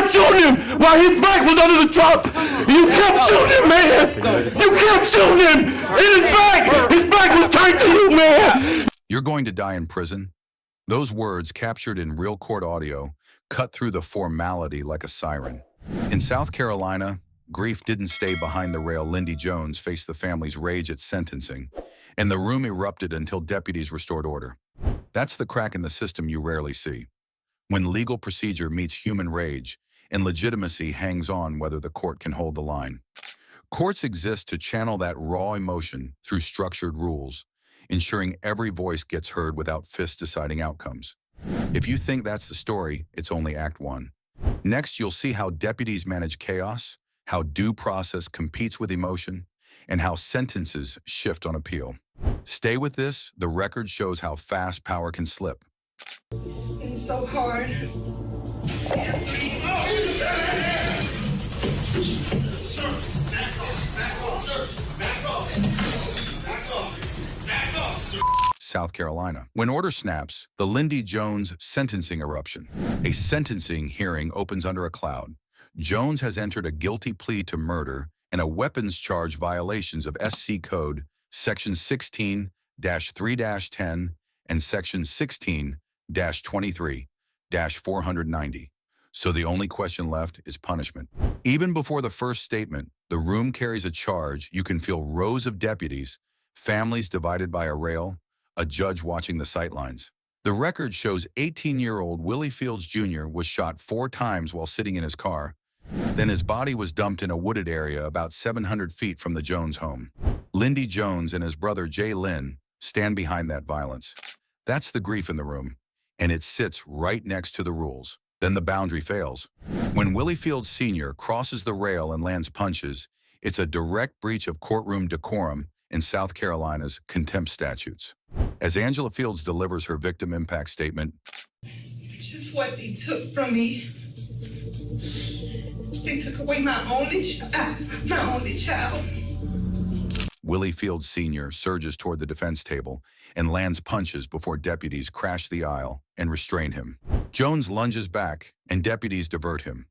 kept shooting him while his back was under the truck. You kept shooting him, man. You kept shooting him in his back. His back was turned to you, man. You're going to die in prison. Those words, captured in real court audio, cut through the formality like a siren. In South Carolina, grief didn't stay behind the rail. Lindy Jones faced the family's rage at sentencing, and the room erupted until deputies restored order. That's the crack in the system you rarely see. When legal procedure meets human rage, and legitimacy hangs on whether the court can hold the line. Courts exist to channel that raw emotion through structured rules, ensuring every voice gets heard without fists deciding outcomes. If you think that's the story, it's only Act 1. Next, you'll see how deputies manage chaos, how due process competes with emotion, and how sentences shift on appeal. Stay with this. The record shows how fast power can slip. It's so hard. South Carolina. When order snaps, the Lindy Jones sentencing eruption. A sentencing hearing opens under a cloud. Jones has entered a guilty plea to murder and a weapons charge violations of SC Code Section 16-3-10 and Section 16-23-490. So the only question left is punishment. Even before the first statement, the room carries a charge. You can feel rows of deputies, families divided by a rail, a judge watching the sightlines. The record shows 18-year-old Willie Fields Jr. was shot 4 times while sitting in his car. Then his body was dumped in a wooded area about 700 feet from the Jones home. Lindy Jones and his brother Jay Lynn stand behind that violence. That's the grief in the room, and it sits right next to the rules. Then the boundary fails. When Willie Fields Sr. crosses the rail and lands punches, it's a direct breach of courtroom decorum in South Carolina's contempt statutes. As Angela Fields delivers her victim impact statement, Just what they took from me. They took away my only child. Willie Fields Sr. surges toward the defense table and lands punches before deputies crash the aisle and restrain him. Jones lunges back, and deputies divert him.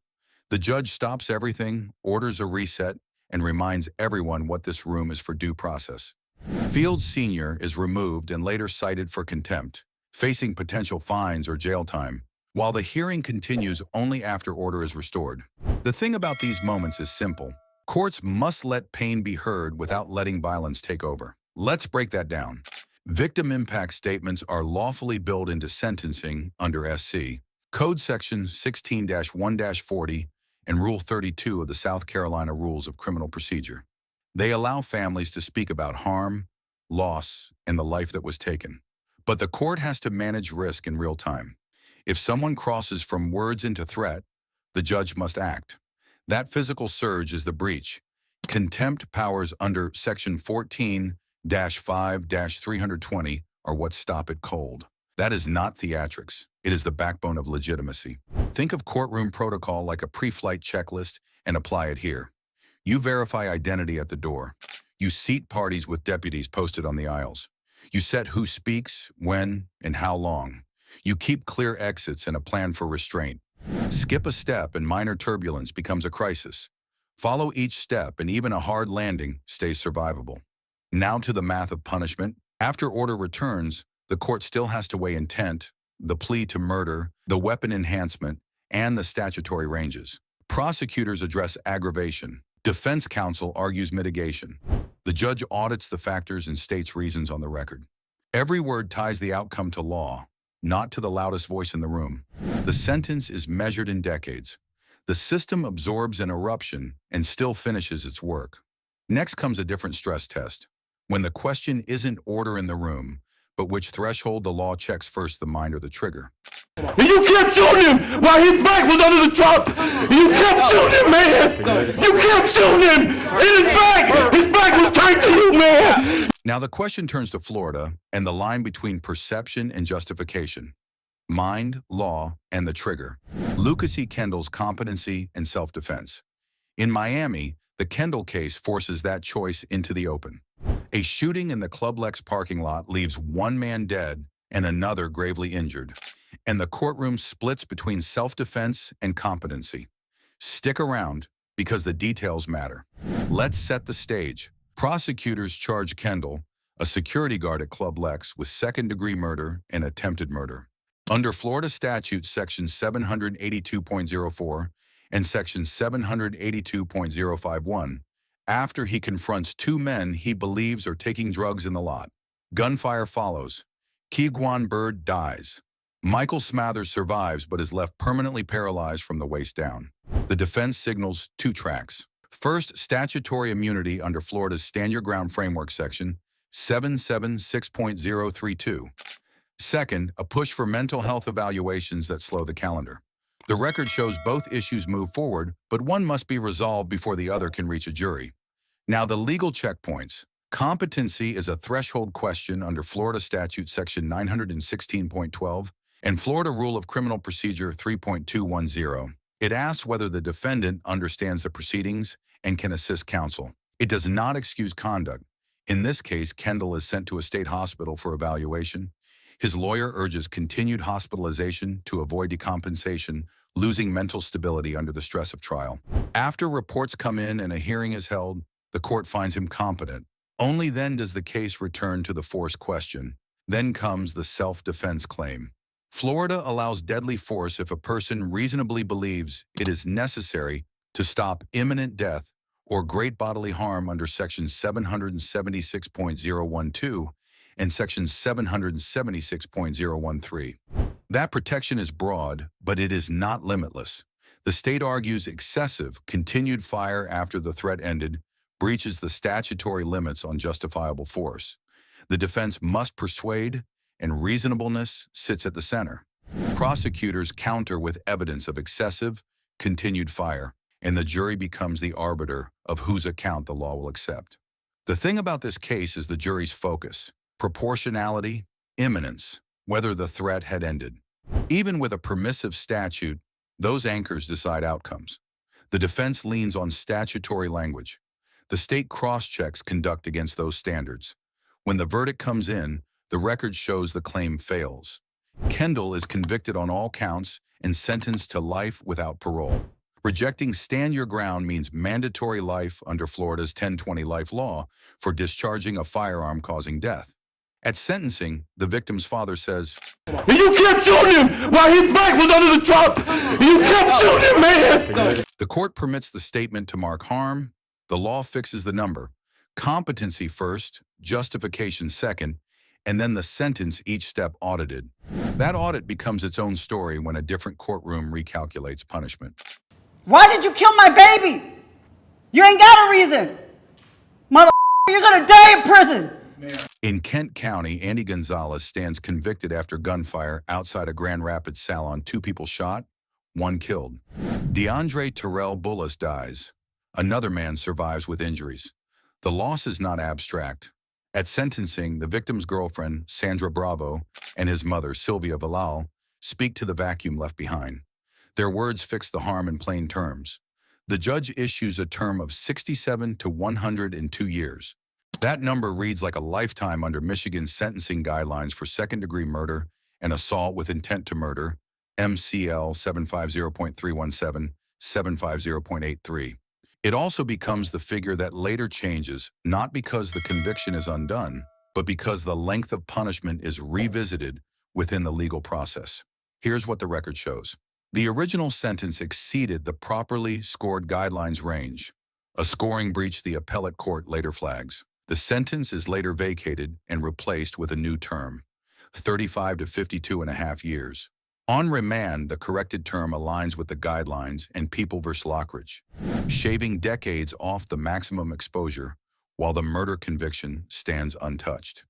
The judge stops everything, orders a reset, and reminds everyone what this room is for due process. Fields Sr. is removed and later cited for contempt, facing potential fines or jail time, while the hearing continues only after order is restored. The thing about these moments is simple. Courts must let pain be heard without letting violence take over. Let's break that down. Victim impact statements are lawfully billed into sentencing under SC Code Section 16-1-40 and Rule 32 of the South Carolina Rules of Criminal Procedure. They allow families to speak about harm, loss, and the life that was taken. But the court has to manage risk in real time. If someone crosses from words into threat, the judge must act. That physical surge is the breach. Contempt powers under Section 14-5-320 are what stop it cold. That is not theatrics. It is the backbone of legitimacy. Think of courtroom protocol like a pre-flight checklist and apply it here. You verify identity at the door. You seat parties with deputies posted on the aisles. You set who speaks, when, and how long. You keep clear exits and a plan for restraint. Skip a step and minor turbulence becomes a crisis. Follow each step and even a hard landing stays survivable. Now to the math of punishment. After order returns, the court still has to weigh intent, the plea to murder, the weapon enhancement, and the statutory ranges. Prosecutors address aggravation. Defense counsel argues mitigation. The judge audits the factors and states reasons on the record. Every word ties the outcome to law, not to the loudest voice in the room. The sentence is measured in decades. The system absorbs an eruption and still finishes its work. Next comes a different stress test. When the question isn't order in the room, but which threshold the law checks first, the mind or the trigger. And you kept shooting him while his back was under the truck. You kept shooting him, man. You kept shooting him in his back. His back was turned to you, man. Now the question turns to Florida and the line between perception and justification. Mind, law, and the trigger. Lucas E. Kendall's competency and self-defense. In Miami, the Kendall case forces that choice into the open. A shooting in the Club Lex parking lot leaves one man dead and another gravely injured, and the courtroom splits between self-defense and competency. Stick around, because the details matter. Let's set the stage. Prosecutors charge Kendall, a security guard at Club Lex, with second-degree murder and attempted murder. Under Florida statute section 782.04 and section 782.051, after he confronts two men he believes are taking drugs in the lot. Gunfire follows. Keeguan Bird dies. Michael Smathers survives but is left permanently paralyzed from the waist down. The defense signals two tracks. First, statutory immunity under Florida's Stand Your Ground Framework section 776.032. Second, a push for mental health evaluations that slow the calendar. The record shows both issues move forward, but one must be resolved before the other can reach a jury. Now, the legal checkpoints. Competency is a threshold question under Florida Statute Section 916.12 and Florida Rule of Criminal Procedure 3.210. It asks whether the defendant understands the proceedings and can assist counsel. It does not excuse conduct. In this case, Kendall is sent to a state hospital for evaluation. His lawyer urges continued hospitalization to avoid decompensation, losing mental stability under the stress of trial. After reports come in and a hearing is held, the court finds him competent. Only then does the case return to the force question. Then comes the self-defense claim. Florida allows deadly force if a person reasonably believes it is necessary to stop imminent death or great bodily harm under Section 776.012 and Section 776.013. That protection is broad, but it is not limitless. The state argues excessive, continued fire after the threat ended breaches the statutory limits on justifiable force. The defense must persuade, and reasonableness sits at the center. Prosecutors counter with evidence of excessive, continued fire, and the jury becomes the arbiter of whose account the law will accept. The thing about this case is the jury's focus, proportionality, imminence, whether the threat had ended. Even with a permissive statute, those anchors decide outcomes. The defense leans on statutory language. The state cross-checks conduct against those standards. When the verdict comes in, the record shows the claim fails. Kendall is convicted on all counts and sentenced to life without parole. Rejecting stand your ground means mandatory life under Florida's 1020 life law for discharging a firearm causing death. At sentencing, the victim's father says, You kept shooting him while his back was under the truck. You kept shooting him, man. The court permits the statement to mark harm. The law fixes the number. Competency first, justification second, and then the sentence each step audited. That audit becomes its own story when a different courtroom recalculates punishment. Why did you kill my baby? You ain't got a reason. Mother, you're gonna die in prison. In Kent County, Andy Gonzalez stands convicted after gunfire outside a Grand Rapids salon. 2 people shot, 1 killed. DeAndre Terrell Bullis dies. Another man survives with injuries. The loss is not abstract. At sentencing, the victim's girlfriend, Sandra Bravo, and his mother, Sylvia Villal, speak to the vacuum left behind. Their words fix the harm in plain terms. The judge issues a term of 67 to 102 years. That number reads like a lifetime under Michigan's sentencing guidelines for second-degree murder and assault with intent to murder, MCL 750.317, 750.83. It also becomes the figure that later changes, not because the conviction is undone, but because the length of punishment is revisited within the legal process. Here's what the record shows. The original sentence exceeded the properly scored guidelines range. A scoring breach the appellate court later flags. The sentence is later vacated and replaced with a new term, 35 to 52.5 years. On remand, the corrected term aligns with the guidelines and People v. Lockridge, shaving decades off the maximum exposure while the murder conviction stands untouched.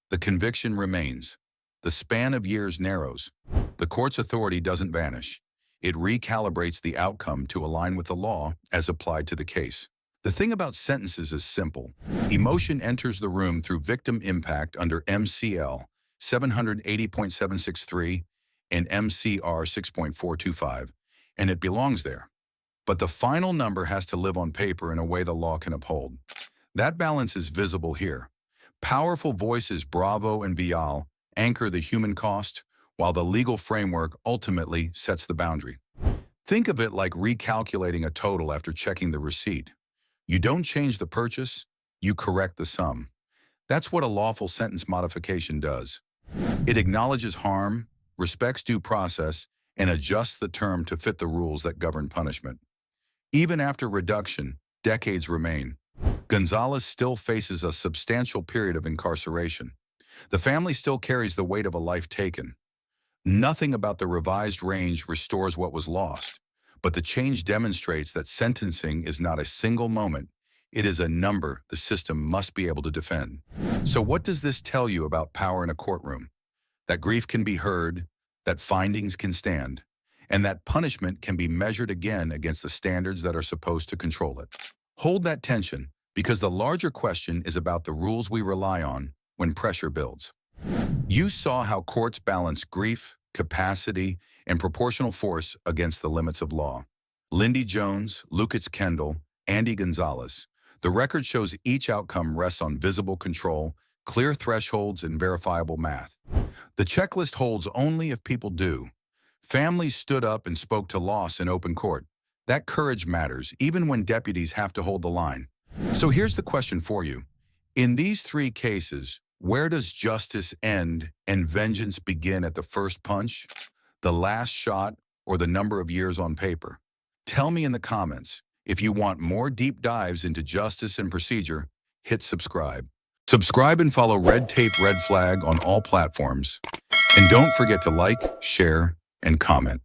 The conviction remains. The span of years narrows. The court's authority doesn't vanish. It recalibrates the outcome to align with the law as applied to the case. The thing about sentences is simple. Emotion enters the room through victim impact under MCL 780.763 and MCR 6.425, and it belongs there. But the final number has to live on paper in a way the law can uphold. That balance is visible here. Powerful voices Bravo and Vial anchor the human cost, while the legal framework ultimately sets the boundary. Think of it like recalculating a total after checking the receipt. You don't change the purchase, you correct the sum. That's what a lawful sentence modification does. It acknowledges harm, respects due process, and adjusts the term to fit the rules that govern punishment. Even after reduction, decades remain. Gonzalez still faces a substantial period of incarceration. The family still carries the weight of a life taken. Nothing about the revised range restores what was lost, but the change demonstrates that sentencing is not a single moment. It is a number the system must be able to defend. So what does this tell you about power in a courtroom? That grief can be heard, that findings can stand, and that punishment can be measured again against the standards that are supposed to control it. Hold that tension, because the larger question is about the rules we rely on when pressure builds. You saw how courts balance grief, capacity, and proportional force against the limits of law. Lindy Jones, Lucas Kendall, Andy Gonzalez. The record shows each outcome rests on visible control, clear thresholds, and verifiable math. The checklist holds only if people do. Families stood up and spoke to loss in open court. That courage matters, even when deputies have to hold the line. So here's the question for you. In these three cases, where does justice end and vengeance begin at the first punch, the last shot, or the number of years on paper? Tell me in the comments. If you want more deep dives into justice and procedure, hit subscribe. Subscribe and follow Red Tape Red Flag on all platforms. And don't forget to like, share, and comment.